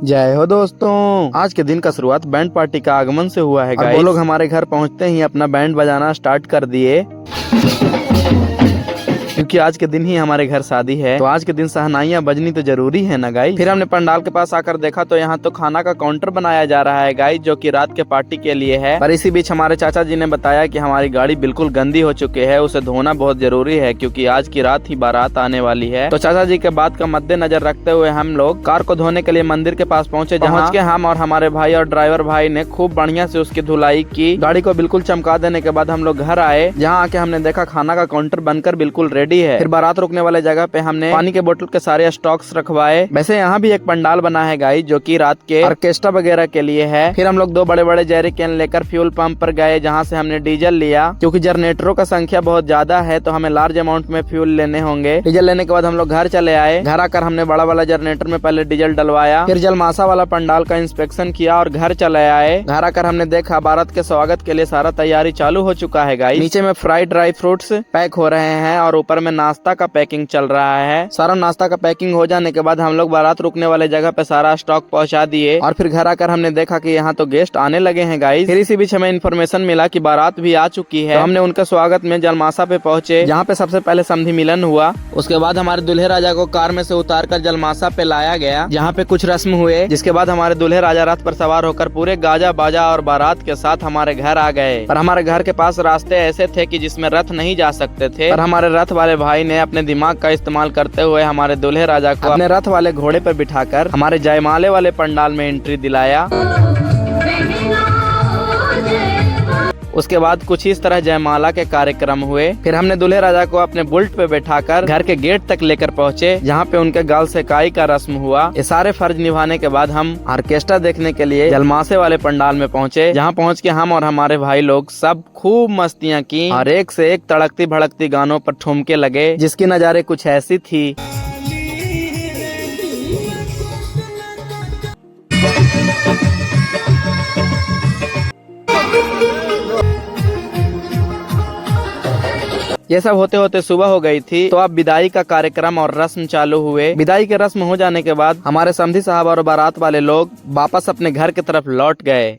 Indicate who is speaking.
Speaker 1: जय हो दोस्तों। आज के दिन का शुरुआत बैंड पार्टी का आगमन से हुआ है गाइस। वो लोग हमारे घर पहुंचते ही अपना बैंड बजाना स्टार्ट कर दिए, क्योंकि आज के दिन ही हमारे घर शादी है, तो आज के दिन शहनाइयाँ बजनी तो जरूरी है ना गाइस। फिर हमने पंडाल के पास आकर देखा तो यहाँ तो खाना का काउंटर बनाया जा रहा है गाइस, जो कि रात के पार्टी के लिए है। पर इसी बीच हमारे चाचा जी ने बताया कि हमारी गाड़ी बिल्कुल गंदी हो चुकी है, उसे धोना बहुत जरूरी है, क्योंकि आज की रात ही बारात आने वाली है। तो चाचा जी के बात का मद्देनजर रखते हुए हम लोग कार को धोने के लिए मंदिर के पास पहुँचे, जहाँ के हम और हमारे भाई और ड्राइवर भाई ने खूब बढ़िया से उसकी धुलाई की। गाड़ी को बिल्कुल चमका देने के बाद हम लोग घर आए, जहाँ आके हमने देखा खाना का काउंटर बनकर बिल्कुल रेडी है। फिर बारात रुकने वाले जगह पे हमने पानी के बोतल के सारे स्टॉक्स रखवाए। वैसे यहाँ भी एक पंडाल बना है गाइस, जो कि रात के ऑर्केस्ट्रा वगैरह के लिए है। फिर हम लोग 2 बड़े-बड़े जेरी कैन लेकर फ्यूल पंप पर गए, जहाँ से हमने डीजल लिया, क्योंकि जनरेटरों का संख्या बहुत ज्यादा है, तो हमें लार्ज अमाउंट में फ्यूल लेने होंगे। डीजल लेने के बाद हम लोग घर चले आए। घर आकर हमने बड़ा वाला जनरेटर में पहले डीजल डलवाया, फिर जलमासा वाला पंडाल का इंस्पेक्शन किया और घर चले आए। घर आकर हमने देखा बारात के स्वागत के लिए सारा तैयारी चालू हो चुका है गाइस। नीचे में फ्राइड ड्राई फ्रूट्स पैक हो रहे हैं और ऊपर में नाश्ता का पैकिंग चल रहा है। सारा नाश्ता का पैकिंग हो जाने के बाद हम लोग बारात रुकने वाले जगह पे सारा स्टॉक पहुंचा दिए, और फिर घर आकर हमने देखा कि यहाँ तो गेस्ट आने लगे हैं गाइस। फिर इसी बीच हमें इन्फॉर्मेशन मिला कि बारात भी आ चुकी है, तो हमने उनके स्वागत में जलमासा पे पहुंचे, जहाँ पे सबसे पहले समधी मिलन हुआ। उसके बाद हमारे दूल्हे राजा को कार में से उतार कर जलमासा पे लाया गया, जहाँ पे कुछ रस्म हुए, जिसके बाद हमारे दूल्हे राजा रथ पर सवार होकर पूरे गाजा बाजा और बारात के साथ हमारे घर आ गए। पर हमारे घर के पास रास्ते ऐसे थे कि जिसमें रथ नहीं जा सकते थे, पर हमारे रथ वाले भाई ने अपने दिमाग का इस्तेमाल करते हुए हमारे दूल्हे राजा को अपने रथ वाले घोड़े पर बिठाकर हमारे जयमाले वाले पंडाल में एंट्री दिलाया। उसके बाद कुछ इस तरह जयमाला के कार्यक्रम हुए। फिर हमने दूल्हे राजा को अपने बुलेट पे बैठाकर घर के गेट तक लेकर पहुंचे, जहां पे उनके गाल सेकाई का रस्म हुआ। ये सारे फर्ज निभाने के बाद हम ऑर्केस्ट्रा देखने के लिए जलमासे वाले पंडाल में पहुंचे, जहां पहुंच के हम और हमारे भाई लोग सब खूब मस्तियां की और एक से एक तड़कती भड़कती गानों पर ठुमके लगे, जिसकी नजारे कुछ ऐसी थी। ये सब होते होते सुबह हो गई थी, तो अब विदाई का कार्यक्रम और रस्म चालू हुए। विदाई के रस्म हो जाने के बाद हमारे समधी साहब और बारात वाले लोग वापस अपने घर की तरफ लौट गए।